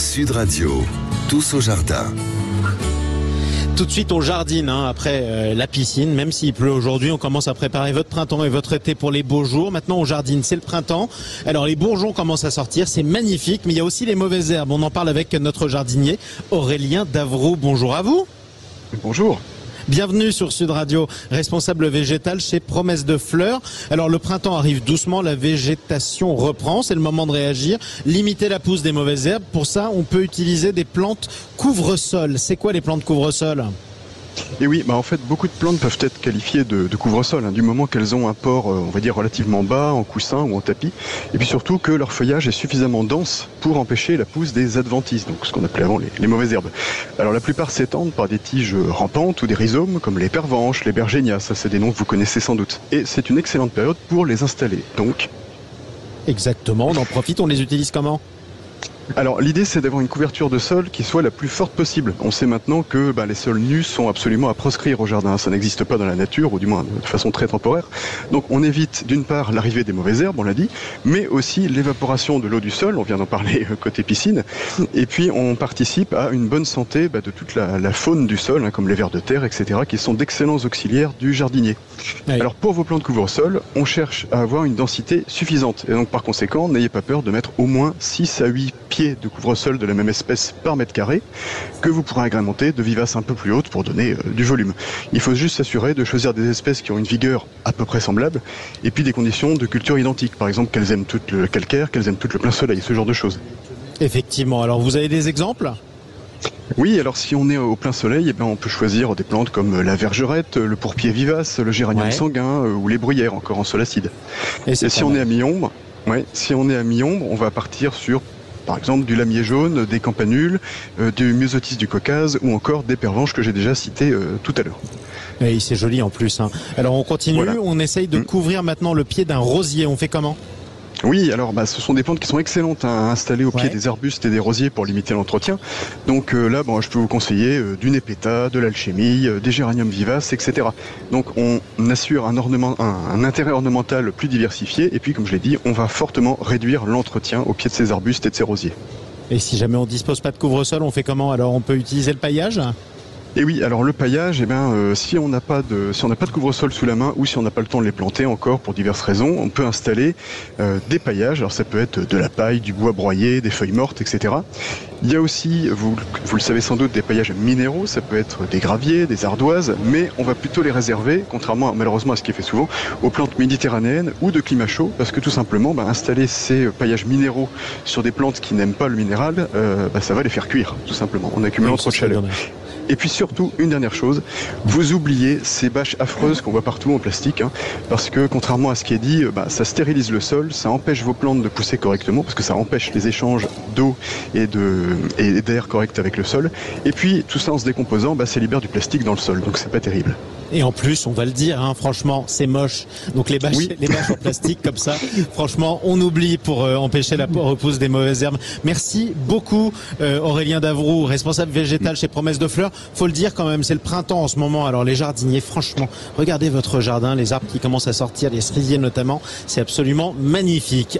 Sud Radio, tous au jardin. Tout de suite on jardine après la piscine, même s'il pleut aujourd'hui, on commence à préparer votre printemps et votre été pour les beaux jours. Maintenant on jardine, c'est le printemps. Alors les bourgeons commencent à sortir, c'est magnifique, mais il y a aussi les mauvaises herbes. On en parle avec notre jardinier Aurélien Davroux. Bonjour à vous. Bonjour. Bienvenue sur Sud Radio, responsable végétal chez Promesse de Fleurs. Alors le printemps arrive doucement, la végétation reprend, c'est le moment de réagir, limiter la pousse des mauvaises herbes. Pour ça, on peut utiliser des plantes couvre-sol. C'est quoi les plantes couvre-sol ? Et oui, en fait, beaucoup de plantes peuvent être qualifiées de couvre-sol, du moment qu'elles ont un port, on va dire, relativement bas, en coussin ou en tapis, et puis surtout que leur feuillage est suffisamment dense pour empêcher la pousse des adventices, donc ce qu'on appelait avant les mauvaises herbes. Alors la plupart s'étendent par des tiges rampantes ou des rhizomes, comme les pervenches, les bergénias, ça c'est des noms que vous connaissez sans doute. Et c'est une excellente période pour les installer, donc... Exactement, on en profite, on les utilise comment ? Alors l'idée c'est d'avoir une couverture de sol qui soit la plus forte possible. On sait maintenant que les sols nus sont absolument à proscrire au jardin. Ça n'existe pas dans la nature, ou du moins de façon très temporaire. Donc on évite d'une part l'arrivée des mauvaises herbes, on l'a dit, mais aussi l'évaporation de l'eau du sol, on vient d'en parler côté piscine, et puis on participe à une bonne santé de toute la faune du sol, comme les vers de terre, etc., qui sont d'excellents auxiliaires du jardinier. Oui. Alors pour vos plantes couvre-sol, on cherche à avoir une densité suffisante, et donc par conséquent, n'ayez pas peur de mettre au moins 6 à 8 pieds de couvre-sol de la même espèce par mètre carré, que vous pourrez agrémenter de vivaces un peu plus hautes pour donner du volume. Il faut juste s'assurer de choisir des espèces qui ont une vigueur à peu près semblable, et puis des conditions de culture identiques, par exemple qu'elles aiment tout le calcaire, qu'elles aiment tout le plein soleil, ce genre de choses. Effectivement, alors vous avez des exemples ? Oui, alors si on est au plein soleil, on peut choisir des plantes comme la vergerette, le pourpier vivace, le géranium sanguin ou les bruyères, encore en sol acide. Et si on est à mi-ombre, on va partir sur par exemple du lamier jaune, des campanules, du myosotis du Caucase ou encore des pervenches que j'ai déjà citées tout à l'heure. Et c'est joli en plus. Alors on continue, voilà. On essaye de couvrir maintenant le pied d'un rosier. On fait comment ? Oui, alors ce sont des plantes qui sont excellentes à installer au pied des arbustes et des rosiers pour limiter l'entretien. Donc là, je peux vous conseiller du népeta, de l'alchimie, des géraniums vivaces, etc. Donc on assure un intérêt ornemental plus diversifié et puis, comme je l'ai dit, on va fortement réduire l'entretien au pied de ces arbustes et de ces rosiers. Et si jamais on ne dispose pas de couvre-sol, on fait comment ? Alors on peut utiliser le paillage ? Et oui, alors le paillage, si on n'a pas de couvre-sol sous la main ou si on n'a pas le temps de les planter encore pour diverses raisons, on peut installer des paillages. Alors ça peut être de la paille, du bois broyé, des feuilles mortes, etc. Il y a aussi, vous le savez sans doute, des paillages minéraux. Ça peut être des graviers, des ardoises, mais on va plutôt les réserver, contrairement malheureusement à ce qui est fait souvent, aux plantes méditerranéennes ou de climat chaud, parce que tout simplement, installer ces paillages minéraux sur des plantes qui n'aiment pas le minéral, ça va les faire cuire, tout simplement, en accumulant trop de chaleur. Et puis surtout, une dernière chose, vous oubliez ces bâches affreuses qu'on voit partout en plastique, parce que contrairement à ce qui est dit, ça stérilise le sol, ça empêche vos plantes de pousser correctement, parce que ça empêche les échanges d'eau et d'air correct avec le sol. Et puis tout ça en se décomposant, ça libère du plastique dans le sol, donc c'est pas terrible. Et en plus, on va le dire, franchement, c'est moche. Donc les bâches en plastique comme ça, franchement, on oublie pour empêcher la repousse des mauvaises herbes. Merci beaucoup Aurélien Davroux, responsable végétal chez Promesse de Fleurs. Faut le dire quand même, c'est le printemps en ce moment. Alors les jardiniers, franchement, regardez votre jardin, les arbres qui commencent à sortir, les cerisiers notamment, c'est absolument magnifique.